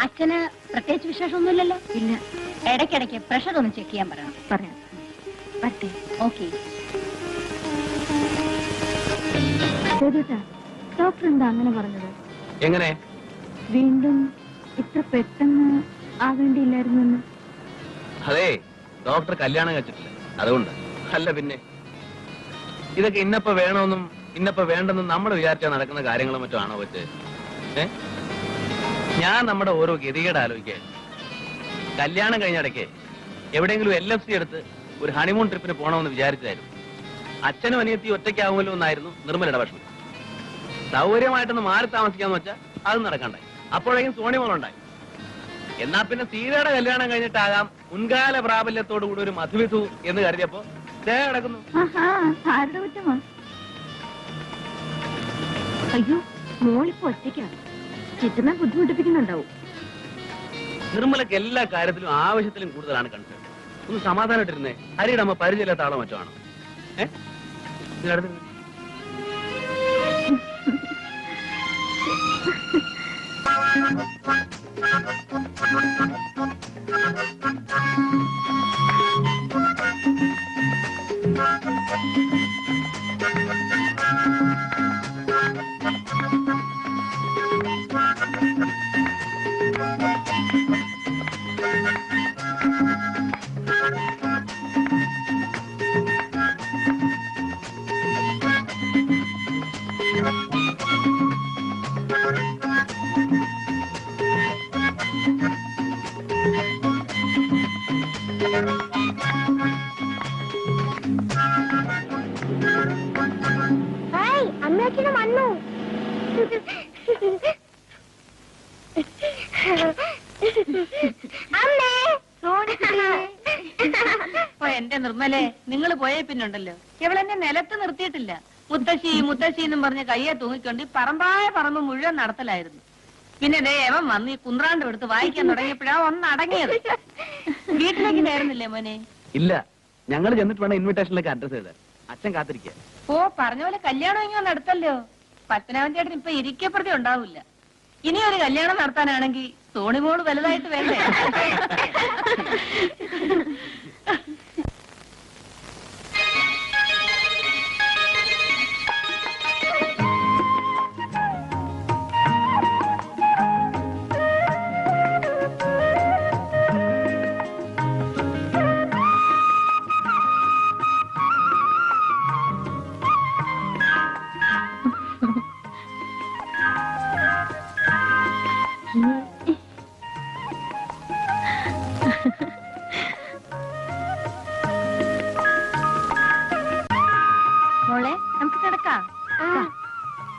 അച്ഛന് പ്രത്യേകിച്ച് വിശേഷമൊന്നുമില്ലല്ലോ? ഇല്ല. ഇടയ്ക്കിടയ്ക്ക് പ്രഷർ ഒന്ന് ചെക്ക് ചെയ്യാൻ പറയാം. പറ്റേ? ഓക്കെ. ഡോക്ടർ എന്താ അങ്ങനെ പറഞ്ഞത്? എങ്ങനെ വീണ്ടും ഇത്ര പെട്ടെന്ന് ആവേണ്ടിയില്ലായിരുന്നു? അതെ, ഡോക്ടർ കല്യാണം കഴിച്ചിട്ടില്ല, അതുകൊണ്ട്. അല്ല പിന്നെ ഇതൊക്കെ ഇന്നപ്പോ വേണമെന്നും ഇന്നപ്പോ വേണ്ടെന്നും നമ്മൾ വിചാരിച്ചാൽ നടക്കുന്ന കാര്യങ്ങളും മറ്റോ ആണോ പറ്റ്? ഞാൻ നമ്മുടെ ഓരോ ഗതികേട് ആലോചിക്കുക. കല്യാണം കഴിഞ്ഞിടയ്ക്ക് എവിടെയെങ്കിലും LFC എടുത്ത് ഒരു ഹണിമൂൺ ട്രിപ്പിന് പോകണമെന്ന് വിചാരിച്ചായിരുന്നു. അച്ഛനും അനിയത്തി ഒറ്റയ്ക്കാവുമല്ലോ എന്നായിരുന്നു നിർമ്മലയുടെ ഭക്ഷണം. സൗകര്യമായിട്ടൊന്ന് മാറി താമസിക്കാന്ന് വെച്ചാൽ അത് നടക്കണ്ടായി. അപ്പോഴേക്കും സോണിമോളുണ്ടായി. എന്നാ പിന്നെ സീതയുടെ കല്യാണം കഴിഞ്ഞിട്ടാകാം മുൻകാല പ്രാബല്യത്തോടു കൂടി ഒരു മധുവിധു എന്ന് കരുതിയപ്പോ കിടക്കുന്നു. അയ്യോ, മോളിപ്പോ ഒറ്റയ്ക്കാണ്. ചിറ്റമ്മ ബുദ്ധിമുട്ടിപ്പിക്കുന്നുണ്ടാവും. നിർമ്മലക്ക് എല്ലാ കാര്യത്തിലും ആവശ്യത്തിലും കൂടുതലാണ് കണ്ടത്. ഒന്ന് സമാധാനമായിട്ടിരുന്നേ. ഹരിയുടെ അമ്മ പരിചയമില്ലാത്ത ആളോ മറ്റോ ആണോ? ഇതിനടുത്ത് എന്റെ നിർമ്മലെ, നിങ്ങൾ പോയേ പിന്നുണ്ടല്ലോ ഇവളെന്നെ നിലത്ത് നിർത്തിയിട്ടില്ല. മുത്തശ്ശി മുത്തശ്ശി എന്നും പറഞ്ഞ് കയ്യെ തൂങ്ങിക്കൊണ്ട് പറമ്പായ പറമ്പ് മുഴുവൻ നടത്തലായിരുന്നു. പിന്നെ ദേവൻ വന്ന് ഈ കുന്ത്രാണ്ട് എടുത്ത് വായിക്കാൻ തുടങ്ങിയപ്പോഴാ ഒന്ന് അടങ്ങിയത്. വീട്ടിലേക്ക് നേരുന്നില്ലേ മോനെ? ഇല്ല, ഞങ്ങൾ ചെന്നിട്ട് വേണം ഇൻവിറ്റേഷനിലേക്ക് അഡ്രസ് ചെയ്ത്. അച്ഛൻ കാത്തിരിക്കുക. ഓ, പറഞ്ഞ പോലെ കല്യാണം ഇങ്ങനെ നടത്തല്ലോ. പത്മനാഭൻ ചേട്ടൻ ഇപ്പൊ ഇരിക്കപ്രതി ഉണ്ടാവില്ല. ഇനി ഒരു കല്യാണം നടത്താനാണെങ്കിൽ സോണിമോള് വലുതായിട്ട് വേണ്ടേ?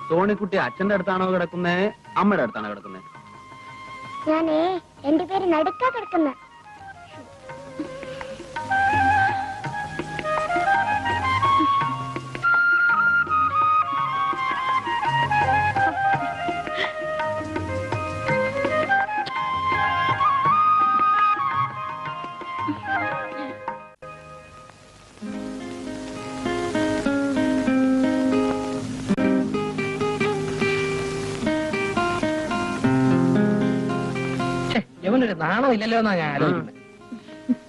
സോണിക്കുട്ടി അച്ഛന്റെ അടുത്താണോ കിടക്കുന്നേ, അമ്മയുടെ അടുത്താണോ കിടക്കുന്നേ? ഞാനേ എന്റെ പേര് നടുക്കാ കിടക്കുന്ന. നാണോ ഇല്ലല്ലോ എന്നാ ഞാൻ ആലോചിക്കുന്നത്.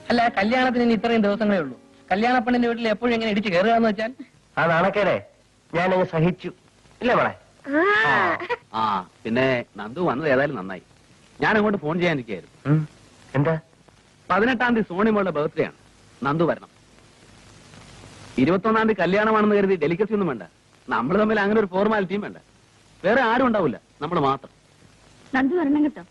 അല്ല, കല്യാണത്തിന് ഇനി ഇത്രയും ദിവസങ്ങളേ ഉള്ളൂ. കല്യാണ പെണ്ണിന്റെ വീട്ടിൽ എപ്പോഴും എങ്ങനെ ഇടിച്ച് കയറുകയെന്ന് വെച്ചാൽ ആ നാണക്കേടെ ഞാനങ്ങ് സഹിച്ചു. ഇല്ലേ മോളെ? ആ പിന്നെ നന്ദു വന്നത് ഏതായാലും നന്നായി. ഞാൻ അങ്ങോട്ട് ഫോൺ ചെയ്യാനിരിക്കായിരുന്നു. എന്താ? 18-ാം തീയതി സോണിമോളുടെ ബർത്ത്ഡേ ആണ്. നന്ദു വരണം. 21-ാം തീയതി കല്യാണമാണെന്ന് കരുതി ഡെലിക്കസി ഒന്നും വേണ്ട. നമ്മൾ തമ്മിൽ അങ്ങനെ ഒരു ഫോർമാലിറ്റിയും വേണ്ട. വേറെ ആരും ഉണ്ടാവില്ല, നമ്മൾ മാത്രം. നന്ദു വരണം കേട്ടോ.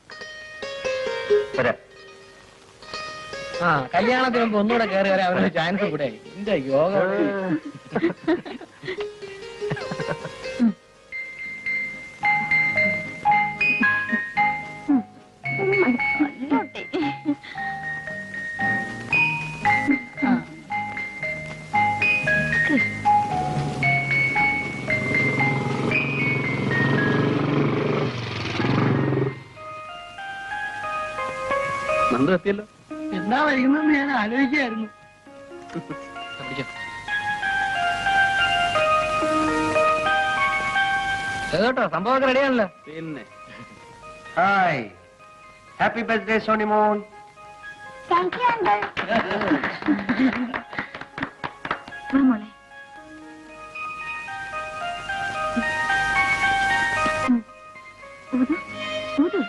ആ, കല്യാണത്തിന് മുമ്പ് ഒന്നുകൂടെ കയറി വരാൻ അവരുടെ ചാൻസ് കൂടെ. എന്റെ യോഗ നന്ദു എത്തിയല്ലോ. എന്താ വൈകുന്നെന്ന് ഞാൻ ആലോചിക്കായിരുന്നു. കേട്ടോ, സംഭവമൊക്കെ റെഡിയാണല്ലോ. പിന്നെ hi, happy birthday Sonimon. Thank you uncle. വാ മോളെ. ഊതു ഊതു.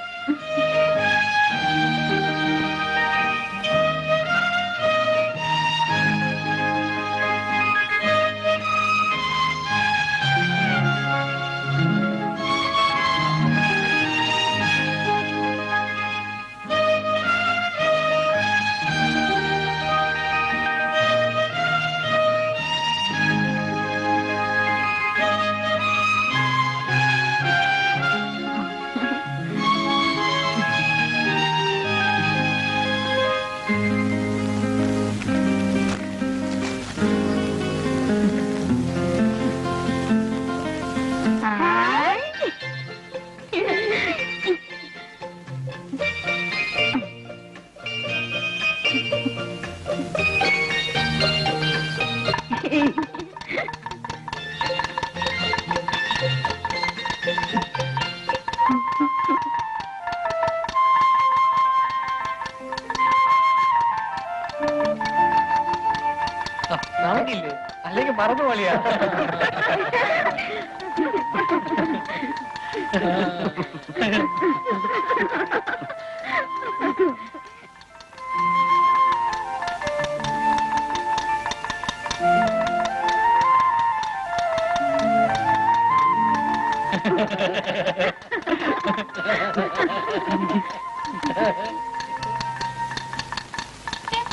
നമുക്കില്ലേ അല്ലെങ്കിൽ മറന്നു പോളിയാ.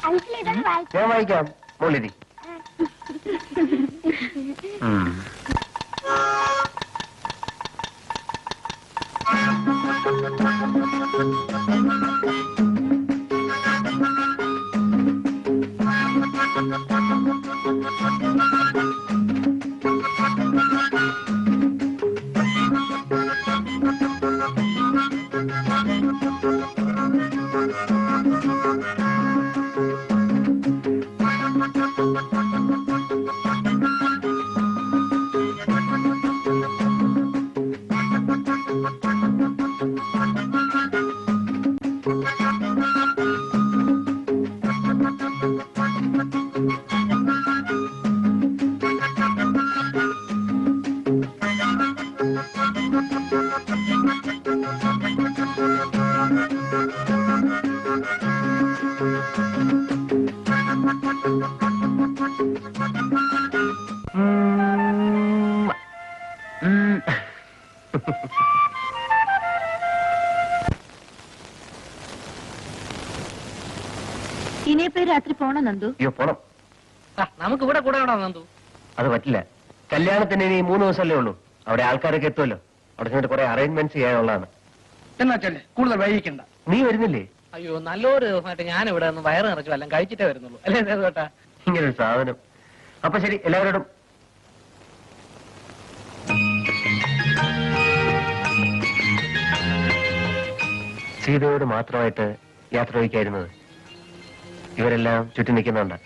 അങ്കിൾ ഇതൊന്ന് വായിച്ചു. ഞാൻ വായിക്കാം. മോളിരി. ഇനിയിപ്പോ രാത്രി പോണോ നന്ദു? അയ്യോ പോണം. നമുക്ക് ഇവിടെ കൂടെ വേണോ നന്ദു? അത് പറ്റില്ല. കല്യാണത്തിന് ഇനി 3 ദിവസമല്ലേ ഉള്ളൂ. അവിടെ ആൾക്കാരൊക്കെ എത്തുമല്ലോ. അവിടെ ചെന്നിട്ട് കുറെ അറേഞ്ച്മെന്റ്സ് ചെയ്യാനുള്ളതാണ്. എന്നാ ചെല്ലേ, കൂടുതൽ വൈകിക്കണ്ട. നീ വരുന്നില്ലേ? അയ്യോ, നല്ലൊരു ദിവസമായിട്ട് ഞാൻ ഇവിടെ നിന്ന് വയറ് നിറച്ചു എല്ലാം കഴിച്ചിട്ടേ വരുന്നുള്ളൂ. അല്ലേ കേട്ടാ? ഇങ്ങനൊരു സാധനം. അപ്പൊ ശരി, എല്ലാവരോടും സീതയോട് മാത്രമായിട്ട് യാത്ര വയ്ക്കായിരുന്നത്. ഇവരെല്ലാം ചുറ്റി നിൽക്കുന്നുണ്ട്.